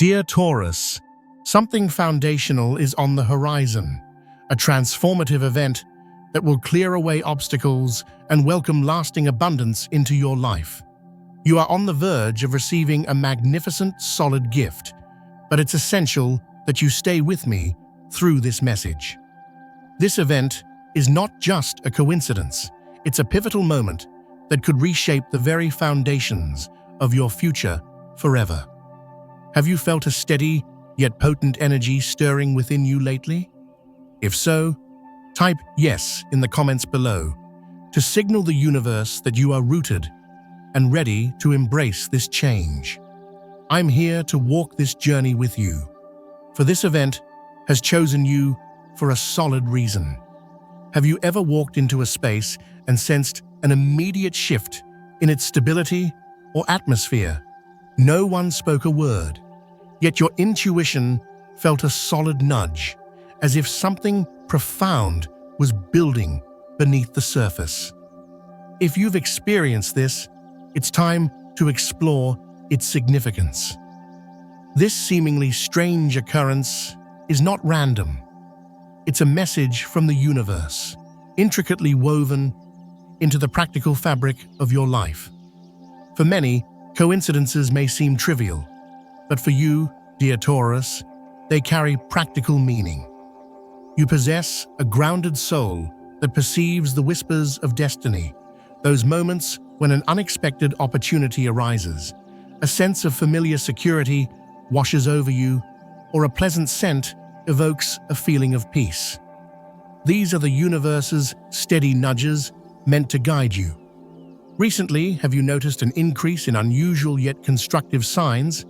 Dear Taurus, something foundational is on the horizon, a transformative event that will clear away obstacles and welcome lasting abundance into your life. You are on the verge of receiving a magnificent, solid gift, but it's essential that you stay with me through this message. This event is not just a coincidence, it's a pivotal moment that could reshape the very foundations of your future forever. Have you felt a steady yet potent energy stirring within you lately? If so, type yes in the comments below to signal the universe that you are rooted and ready to embrace this change. I'm here to walk this journey with you, for this event has chosen you for a solid reason. Have you ever walked into a space and sensed an immediate shift in its stability or atmosphere? No one spoke a word, yet your intuition felt a solid nudge, as if something profound was building beneath the surface. If you've experienced this, it's time to explore its significance. This seemingly strange occurrence is not random. It's a message from the universe, intricately woven into the practical fabric of your life. For many, coincidences may seem trivial, but for you, dear Taurus, they carry practical meaning. You possess a grounded soul that perceives the whispers of destiny, those moments when an unexpected opportunity arises, a sense of familiar security washes over you, or a pleasant scent evokes a feeling of peace. These are the universe's steady nudges meant to guide you. Recently, have you noticed an increase in unusual yet constructive signs?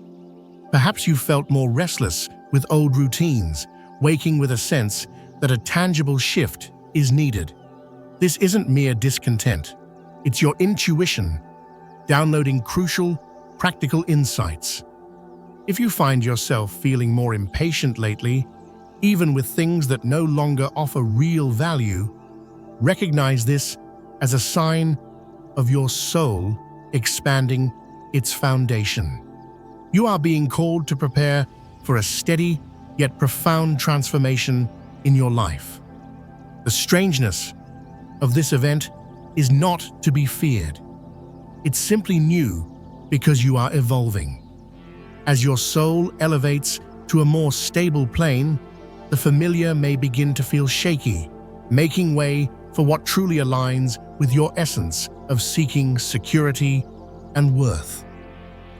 Perhaps you felt more restless with old routines, waking with a sense that a tangible shift is needed. This isn't mere discontent. It's your intuition downloading crucial, practical insights. If you find yourself feeling more impatient lately, even with things that no longer offer real value, recognize this as a sign of your soul expanding its foundation. You are being called to prepare for a steady yet profound transformation in your life. The strangeness of this event is not to be feared. It's simply new because you are evolving. As your soul elevates to a more stable plane, the familiar may begin to feel shaky, making way for what truly aligns with your essence of seeking security and worth.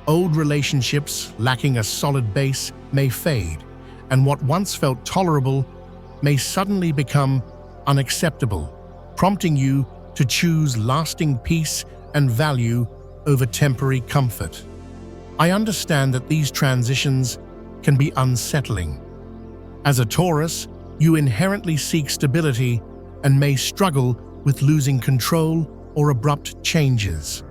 Old relationships lacking a solid base may fade, and what once felt tolerable may suddenly become unacceptable, prompting you to choose lasting peace and value over temporary comfort. I understand that these transitions can be unsettling. As a Taurus, you inherently seek stability and may struggle with losing control or abrupt changes.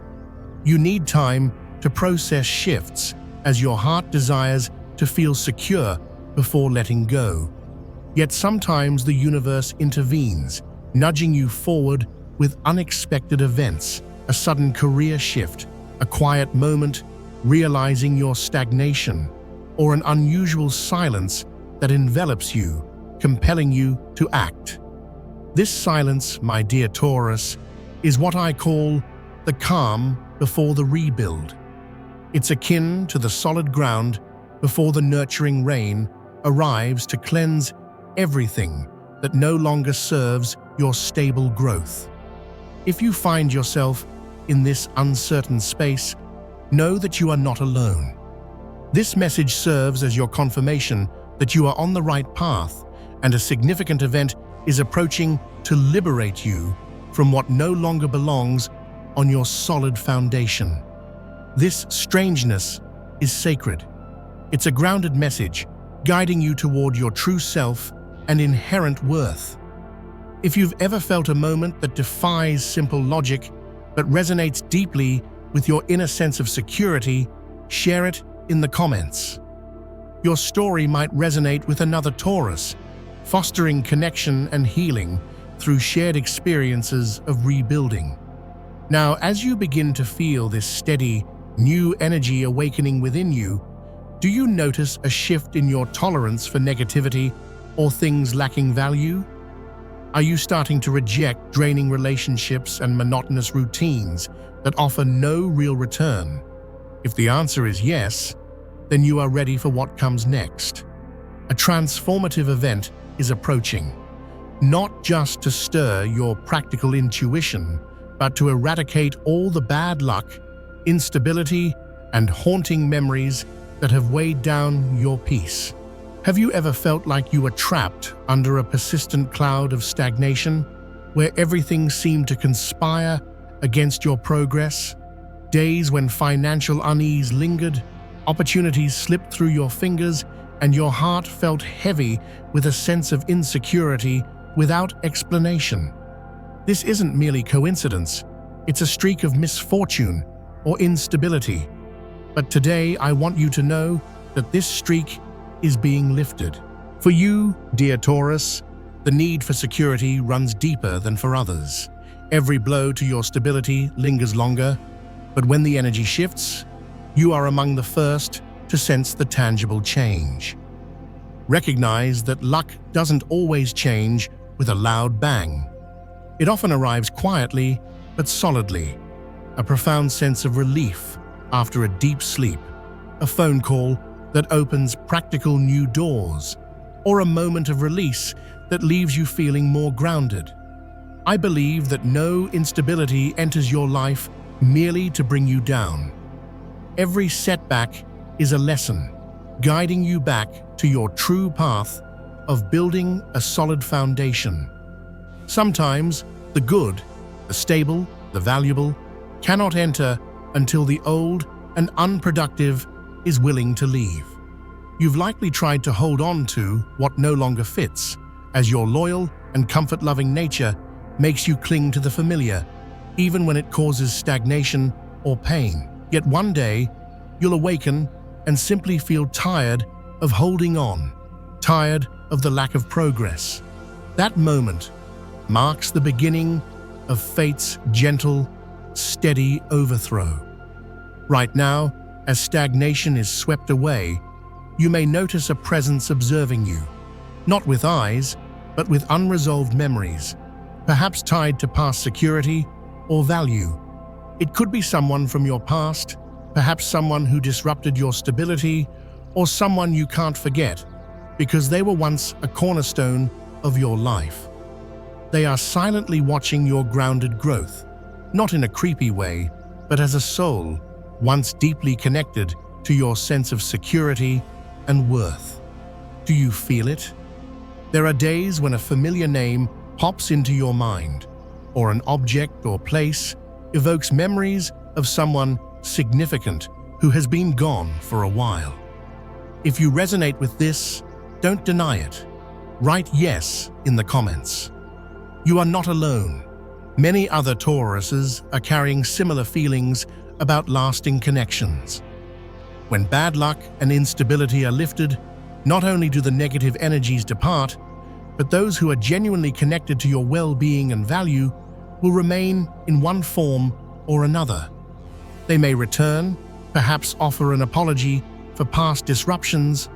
You need time to process shifts as your heart desires to feel secure before letting go. Yet sometimes the universe intervenes, nudging you forward with unexpected events, a sudden career shift, a quiet moment, realizing your stagnation, or an unusual silence that envelops you, compelling you to act. This silence, my dear Taurus, is what I call the calm before the rebuild. It's akin to the solid ground before the nurturing rain arrives to cleanse everything that no longer serves your stable growth. If you find yourself in this uncertain space, know that you are not alone. This message serves as your confirmation that you are on the right path, and a significant event is approaching to liberate you from what no longer belongs on your solid foundation. This strangeness is sacred. It's a grounded message, guiding you toward your true self and inherent worth. If you've ever felt a moment that defies simple logic, but resonates deeply with your inner sense of security, share it in the comments. Your story might resonate with another Taurus, fostering connection and healing through shared experiences of rebuilding. Now, as you begin to feel this steady, new energy awakening within you, Do you notice a shift in your tolerance for negativity or things lacking value? Are you starting to reject draining relationships and monotonous routines that offer no real return? If the answer is yes, then you are ready for what comes next. A transformative event is approaching, not just to stir your practical intuition, but to eradicate all the bad luck, instability, and haunting memories that have weighed down your peace. Have you ever felt like you were trapped under a persistent cloud of stagnation, where everything seemed to conspire against your progress? Days when financial unease lingered, opportunities slipped through your fingers, and your heart felt heavy with a sense of insecurity without explanation. This isn't merely coincidence, it's a streak of misfortune or instability. But today I want you to know that this streak is being lifted. For you, dear Taurus, the need for security runs deeper than for others. Every blow to your stability lingers longer, but when the energy shifts, you are among the first to sense the tangible change. Recognize that luck doesn't always change with a loud bang. It often arrives quietly but solidly, a profound sense of relief after a deep sleep, a phone call that opens practical new doors, or a moment of release that leaves you feeling more grounded. I believe that no instability enters your life merely to bring you down. Every setback is a lesson, guiding you back to your true path of building a solid foundation. Sometimes the good, the stable, the valuable cannot enter until the old and unproductive is willing to leave. You've likely tried to hold on to what no longer fits, as your loyal and comfort-loving nature makes you cling to the familiar, even when it causes stagnation or pain. Yet one day, you'll awaken and simply feel tired of holding on, tired of the lack of progress. That moment marks the beginning of fate's gentle, steady overthrow. Right now, as stagnation is swept away, you may notice a presence observing you, not with eyes, but with unresolved memories, perhaps tied to past security or value. It could be someone from your past, perhaps someone who disrupted your stability, or someone you can't forget because they were once a cornerstone of your life. They are silently watching your grounded growth, not in a creepy way, but as a soul once deeply connected to your sense of security and worth. Do you feel it? There are days when a familiar name pops into your mind, or an object or place evokes memories of someone significant who has been gone for a while. If you resonate with this, don't deny it. Write yes in the comments. You are not alone. Many other Tauruses are carrying similar feelings about lasting connections. When bad luck and instability are lifted, not only do the negative energies depart, but those who are genuinely connected to your well-being and value will remain in one form or another. They may return, perhaps offer an apology for past disruptions,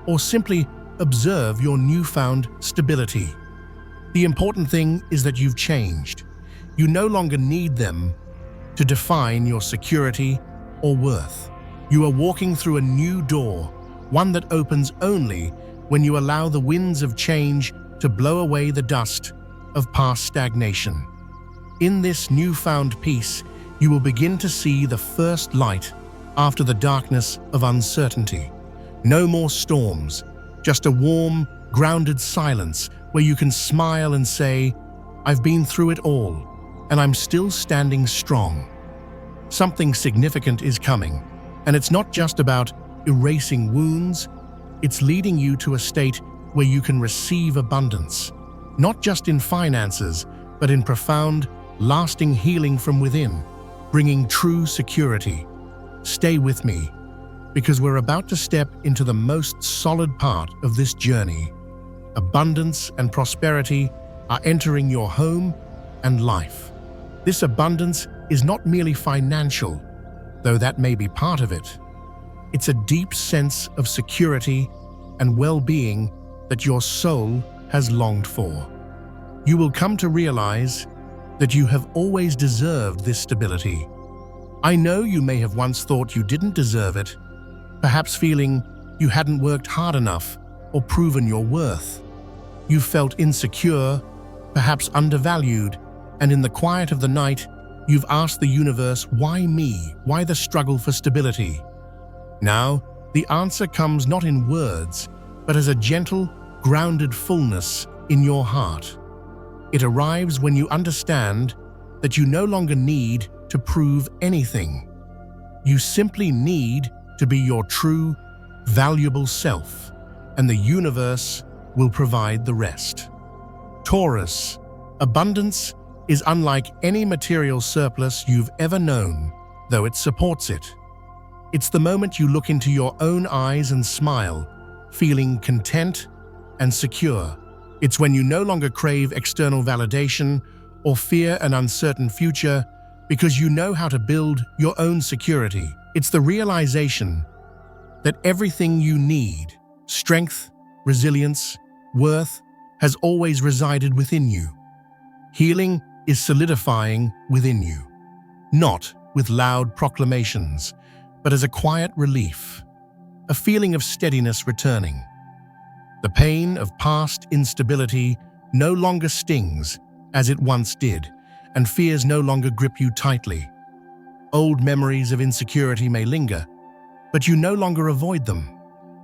or simply observe your newfound stability. The important thing is that you've changed. You no longer need them to define your security or worth. You are walking through a new door, one that opens only when you allow the winds of change to blow away the dust of past stagnation. In this newfound peace, you will begin to see the first light after the darkness of uncertainty. No more storms, just a warm, grounded silence where you can smile and say, "I've been through it all, and I'm still standing strong." Something significant is coming, and it's not just about erasing wounds, it's leading you to a state where you can receive abundance, not just in finances, but in profound, lasting healing from within, bringing true security. Stay with me, because we're about to step into the most solid part of this journey. Abundance and prosperity are entering your home and life. This abundance is not merely financial, though that may be part of it. It's a deep sense of security and well-being that your soul has longed for. You will come to realize that you have always deserved this stability. I know you may have once thought you didn't deserve it, perhaps feeling you hadn't worked hard enough or proven your worth. You felt insecure, perhaps undervalued, and in the quiet of the night, you've asked the universe, why me? Why the struggle for stability? Now, the answer comes not in words, but as a gentle, grounded fullness in your heart. It arrives when you understand that you no longer need to prove anything. You simply need to be your true, valuable self, and the universe will provide the rest. Taurus, abundance is unlike any material surplus you've ever known, though it supports it. It's the moment you look into your own eyes and smile, feeling content and secure. It's when you no longer crave external validation or fear an uncertain future because you know how to build your own security. It's the realization that everything you need, strength, resilience, worth, has always resided within you. Healing is solidifying within you, not with loud proclamations, but as a quiet relief, a feeling of steadiness returning. The pain of past instability no longer stings as it once did, and fears no longer grip you tightly. Old memories of insecurity may linger, but you no longer avoid them.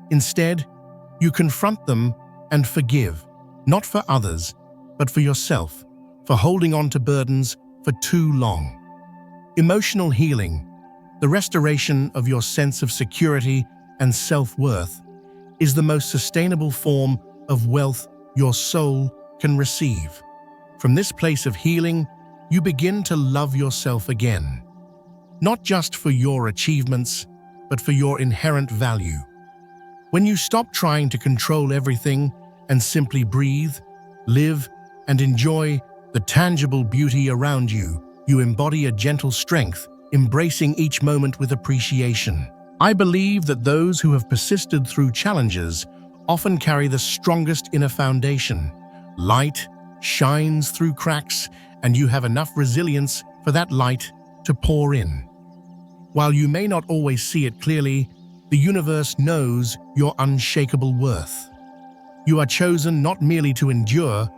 Instead, you confront them and forgive, not for others, but for yourself, for holding on to burdens for too long. Emotional healing, the restoration of your sense of security and self-worth, is the most sustainable form of wealth your soul can receive. From this place of healing, you begin to love yourself again, not just for your achievements, but for your inherent value. When you stop trying to control everything and simply breathe, live, and enjoy the tangible beauty around you, you embody a gentle strength, embracing each moment with appreciation. I believe that those who have persisted through challenges often carry the strongest inner foundation. Light shines through cracks, and you have enough resilience for that light to pour in. While you may not always see it clearly, the universe knows your unshakable worth. You are chosen not merely to endure,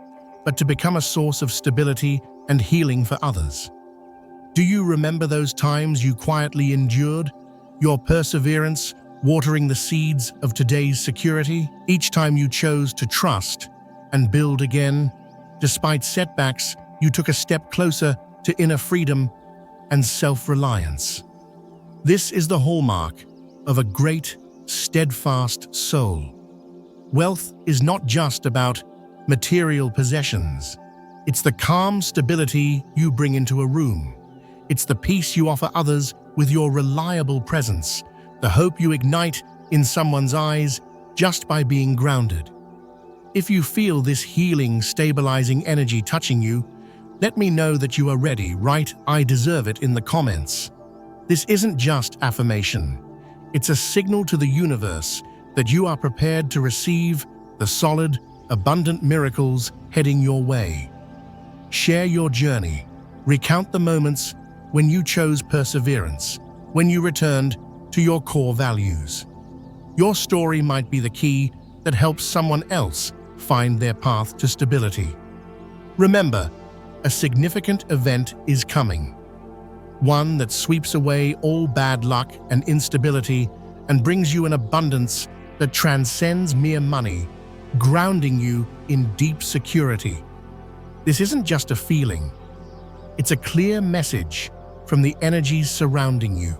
but to become a source of stability and healing for others. Do you remember those times you quietly endured? Your perseverance watering the seeds of today's security? Each time you chose to trust and build again, despite setbacks, you took a step closer to inner freedom and self-reliance. This is the hallmark of a great, steadfast soul. Wealth is not just about material possessions. It's the calm stability you bring into a room. It's the peace you offer others with your reliable presence, the hope you ignite in someone's eyes just by being grounded. If you feel this healing, stabilizing energy touching you, let me know that you are ready. Write "I deserve it" in the comments. This isn't just affirmation. It's a signal to the universe that you are prepared to receive the solid, abundant miracles heading your way. Share your journey. Recount the moments when you chose perseverance, when you returned to your core values. Your story might be the key that helps someone else find their path to stability. Remember, a significant event is coming. One that sweeps away all bad luck and instability and brings you an abundance that transcends mere money, grounding you in deep security. This isn't just a feeling. It's a clear message from the energies surrounding you.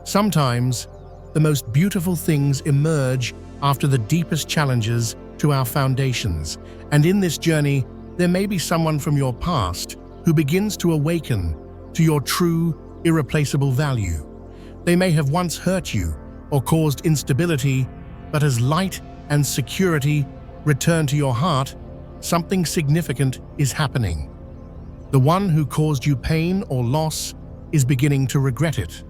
Sometimes, the most beautiful things emerge after the deepest challenges to our foundations, and in this journey, there may be someone from your past who begins to awaken to your true, irreplaceable value. They may have once hurt you or caused instability, but as light and security return to your heart, something significant is happening. The one who caused you pain or loss is beginning to regret it.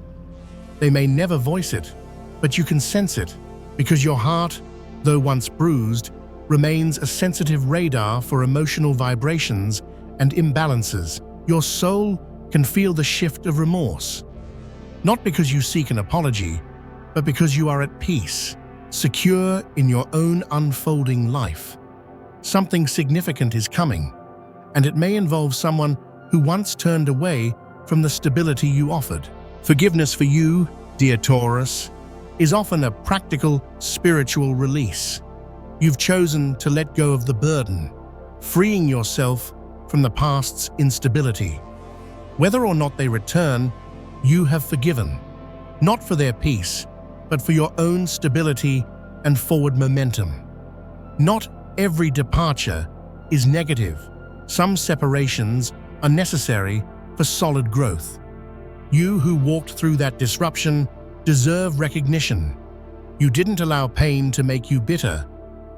They may never voice it, but you can sense it because your heart, though once bruised, remains a sensitive radar for emotional vibrations and imbalances. Your soul can feel the shift of remorse, not because you seek an apology, but because you are at peace, secure in your own unfolding life. Something significant is coming, and it may involve someone who once turned away from the stability you offered. Forgiveness for you, dear Taurus, is often a practical, spiritual release. You've chosen to let go of the burden, freeing yourself from the past's instability. Whether or not they return, you have forgiven, not for their peace, but for your own stability and forward momentum. Not every departure is negative. Some separations are necessary for solid growth. You who walked through that disruption deserve recognition. You didn't allow pain to make you bitter.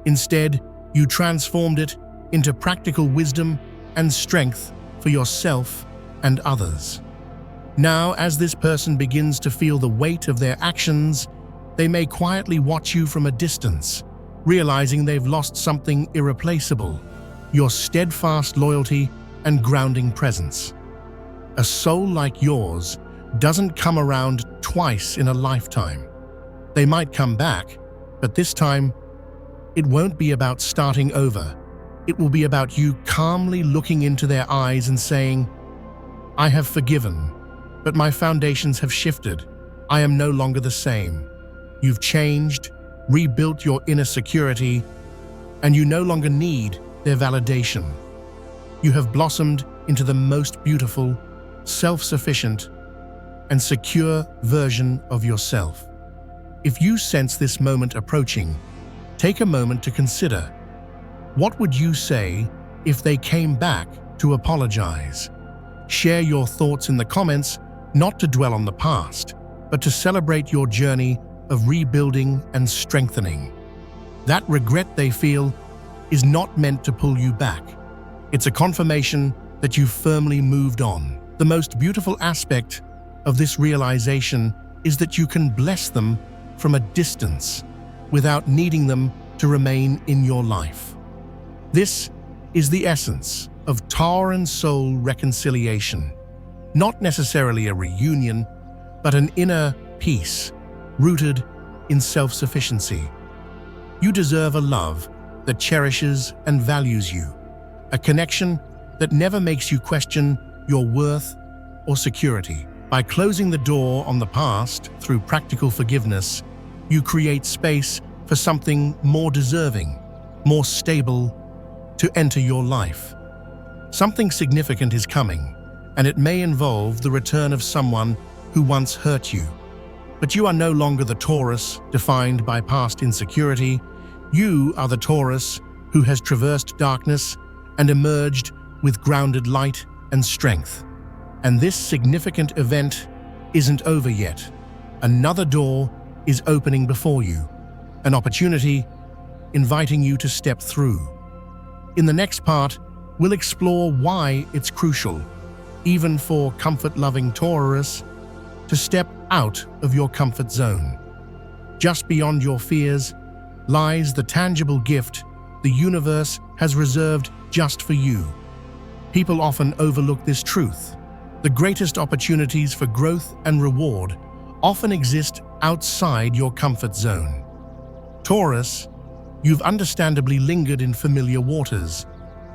Instead, you transformed it into practical wisdom and strength for yourself and others. Now, as this person begins to feel the weight of their actions, they may quietly watch you from a distance, realizing they've lost something irreplaceable: your steadfast loyalty and grounding presence. A soul like yours doesn't come around twice in a lifetime. They might come back, but this time, it won't be about starting over. It will be about you calmly looking into their eyes and saying, "I have forgiven, but my foundations have shifted. I am no longer the same." You've changed, rebuilt your inner security, and you no longer need their validation. You have blossomed into the most beautiful, self-sufficient, and secure version of yourself. If you sense this moment approaching, take a moment to consider, what would you say if they came back to apologize? Share your thoughts in the comments, not to dwell on the past, but to celebrate your journey of rebuilding and strengthening. That regret they feel is not meant to pull you back. It's a confirmation that you've firmly moved on. The most beautiful aspect of this realization is that you can bless them from a distance without needing them to remain in your life. This is the essence of Tauran soul reconciliation. Not necessarily a reunion, but an inner peace rooted in self-sufficiency. You deserve a love that cherishes and values you, a connection that never makes you question your worth or security. By closing the door on the past through practical forgiveness, you create space for something more deserving, more stable to enter your life. Something significant is coming, and it may involve the return of someone who once hurt you. But you are no longer the Taurus defined by past insecurity. You are the Taurus who has traversed darkness and emerged with grounded light and strength. And this significant event isn't over yet. Another door is opening before you, an opportunity inviting you to step through. In the next part, we'll explore why it's crucial, even for comfort-loving Taurus, to step out of your comfort zone. Just beyond your fears lies the tangible gift the universe has reserved just for you. People often overlook this truth. The greatest opportunities for growth and reward often exist outside your comfort zone. Taurus, you've understandably lingered in familiar waters,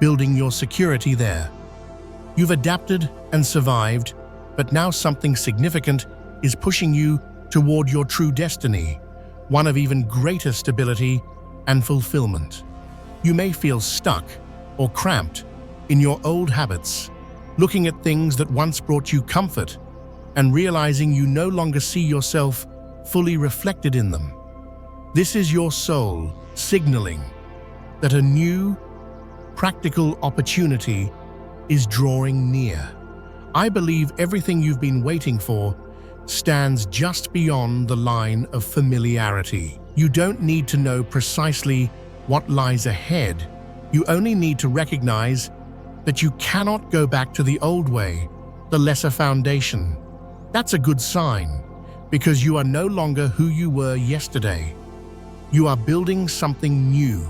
building your security there. You've adapted and survived, but now something significant is pushing you toward your true destiny, one of even greater stability and fulfillment. You may feel stuck or cramped in your old habits, looking at things that once brought you comfort and realizing you no longer see yourself fully reflected in them. This is your soul signaling that a new, practical opportunity is drawing near. I believe everything you've been waiting for stands just beyond the line of familiarity. You don't need to know precisely what lies ahead. You only need to recognize that you cannot go back to the old way, the lesser foundation. That's a good sign. because you are no longer who you were yesterday. You are building something new.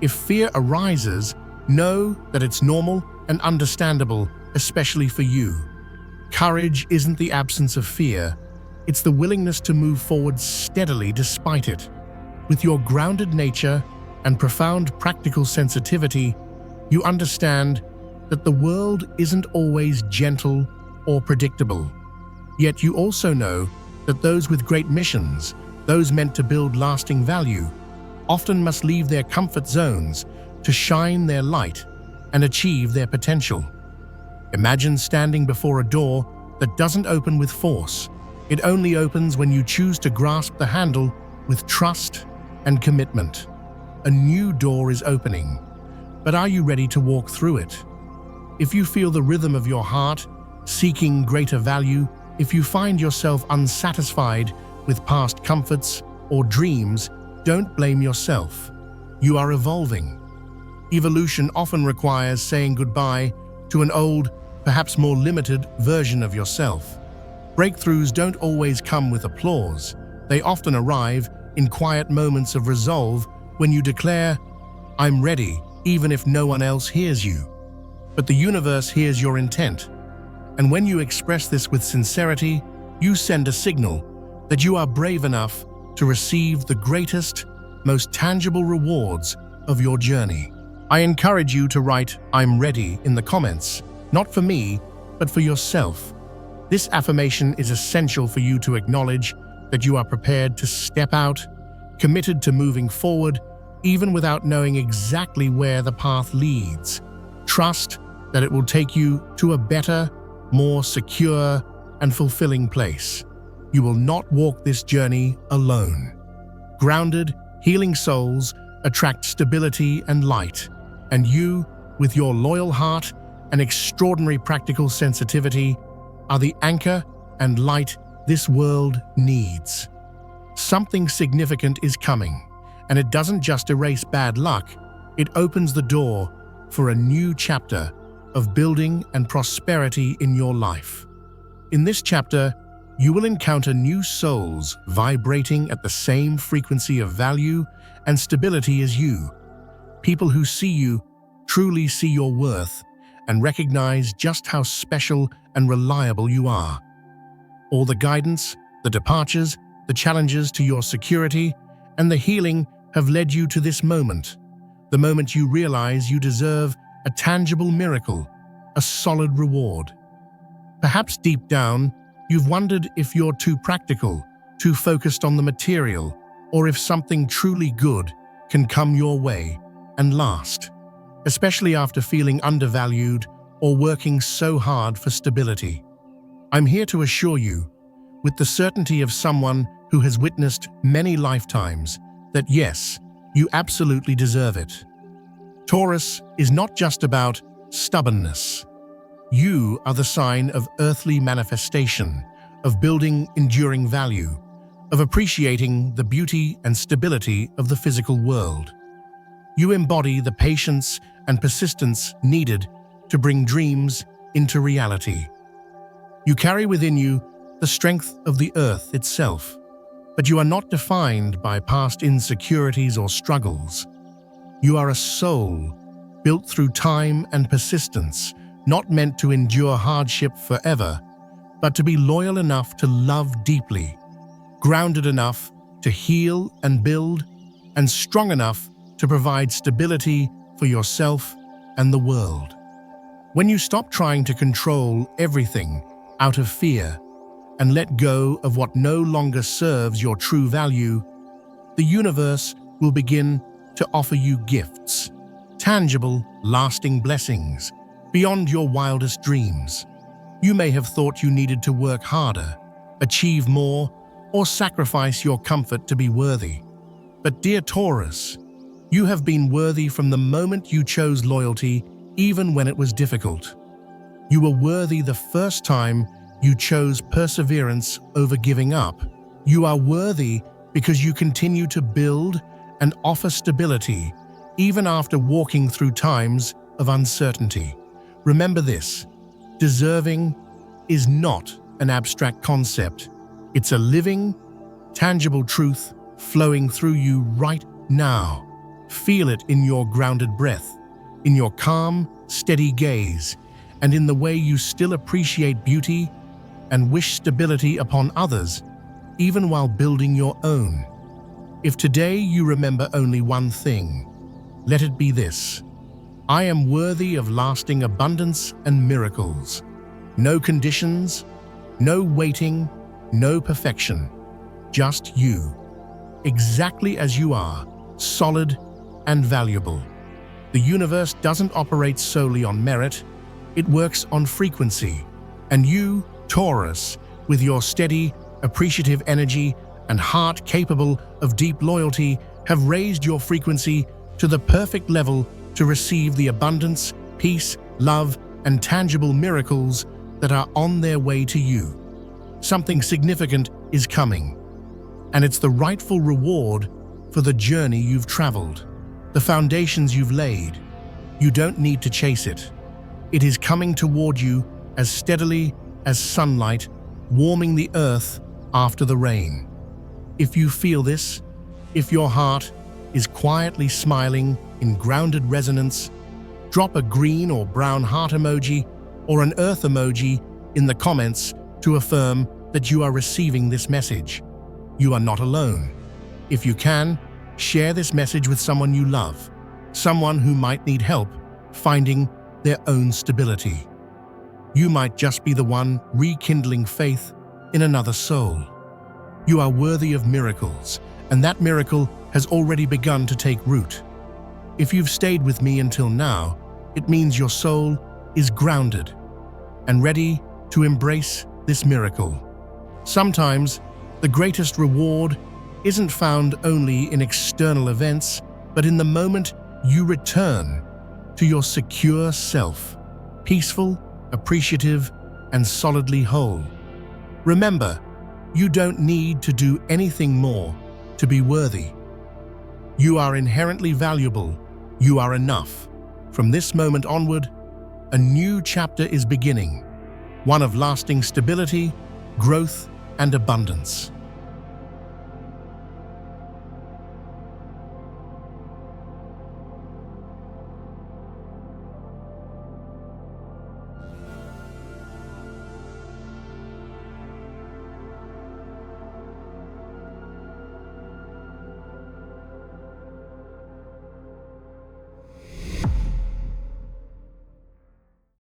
If fear arises, know that it's normal and understandable, especially for you. Courage isn't the absence of fear, it's the willingness to move forward steadily despite it. With your grounded nature and profound practical sensitivity, you understand that the world isn't always gentle or predictable. Yet you also know that those with great missions, those meant to build lasting value, often must leave their comfort zones to shine their light and achieve their potential. Imagine standing before a door that doesn't open with force. It only opens when you choose to grasp the handle with trust and commitment. A new door is opening, but are you ready to walk through it? If you feel the rhythm of your heart, seeking greater value, if you find yourself unsatisfied with past comforts or dreams, don't blame yourself. You are evolving. Evolution often requires saying goodbye to an old, perhaps more limited version of yourself. Breakthroughs don't always come with applause. They often arrive in quiet moments of resolve when you declare, "I'm ready," even if no one else hears you. But the universe hears your intent. And when you express this with sincerity, you send a signal that you are brave enough to receive the greatest, most tangible rewards of your journey. I encourage you to write "I'm ready" in the comments, not for me, but for yourself. This affirmation is essential for you to acknowledge that you are prepared to step out, committed to moving forward, even without knowing exactly where the path leads. Trust that it will take you to a better, more secure, and fulfilling place. You will not walk this journey alone. Grounded, healing souls attract stability and light, and you, with your loyal heart and extraordinary practical sensitivity, are the anchor and light this world needs. Something significant is coming, and it doesn't just erase bad luck, it opens the door for a new chapter of building and prosperity in your life. In this chapter, you will encounter new souls vibrating at the same frequency of value and stability as you. People who see you truly see your worth and recognize just how special and reliable you are. All the guidance, the departures, the challenges to your security, and the healing have led you to this moment. The moment you realize you deserve a tangible miracle, a solid reward. Perhaps deep down, you've wondered if you're too practical, too focused on the material, or if something truly good can come your way and last, especially after feeling undervalued or working so hard for stability. I'm here to assure you, with the certainty of someone who has witnessed many lifetimes, that yes, you absolutely deserve it. Taurus is not just about stubbornness. You are the sign of earthly manifestation, of building enduring value, of appreciating the beauty and stability of the physical world. You embody the patience and persistence needed to bring dreams into reality. You carry within you the strength of the earth itself, but you are not defined by past insecurities or struggles. You are a soul built through time and persistence, not meant to endure hardship forever, but to be loyal enough to love deeply, grounded enough to heal and build, and strong enough to provide stability for yourself and the world. When you stop trying to control everything out of fear and let go of what no longer serves your true value, the universe will begin to offer you gifts, tangible, lasting blessings beyond your wildest dreams. You may have thought you needed to work harder, achieve more, or sacrifice your comfort to be worthy. But dear Taurus, you have been worthy from the moment you chose loyalty, even when it was difficult. You were worthy the first time you chose perseverance over giving up. You are worthy because you continue to build and offer stability, even after walking through times of uncertainty. Remember this: deserving is not an abstract concept. It's a living, tangible truth flowing through you right now. Feel it in your grounded breath, in your calm, steady gaze, and in the way you still appreciate beauty and wish stability upon others, even while building your own. If today you remember only one thing, let it be this: I am worthy of lasting abundance and miracles. No conditions, no waiting, no perfection. Just you, exactly as you are, solid and valuable. The universe doesn't operate solely on merit, it works on frequency. And you, Taurus, with your steady, appreciative energy and heart capable of deep loyalty, have raised your frequency to the perfect level to receive the abundance, peace, love, and tangible miracles that are on their way to you. Something significant is coming, and it's the rightful reward for the journey you've traveled, the foundations you've laid. You don't need to chase it. It is coming toward you as steadily as sunlight warming the earth after the rain. If you feel this, if your heart is quietly smiling in grounded resonance, drop a green or brown heart emoji or an earth emoji in the comments to affirm that you are receiving this message. You are not alone. If you can, share this message with someone you love, someone who might need help finding their own stability. You might just be the one rekindling faith in another soul. You are worthy of miracles, and that miracle has already begun to take root. If you've stayed with me until now, it means your soul is grounded and ready to embrace this miracle. Sometimes, the greatest reward isn't found only in external events, but in the moment you return to your secure self, peaceful, appreciative, and solidly whole. Remember, you don't need to do anything more to be worthy. You are inherently valuable. You are enough. From this moment onward, a new chapter is beginning, one of lasting stability, growth, and abundance.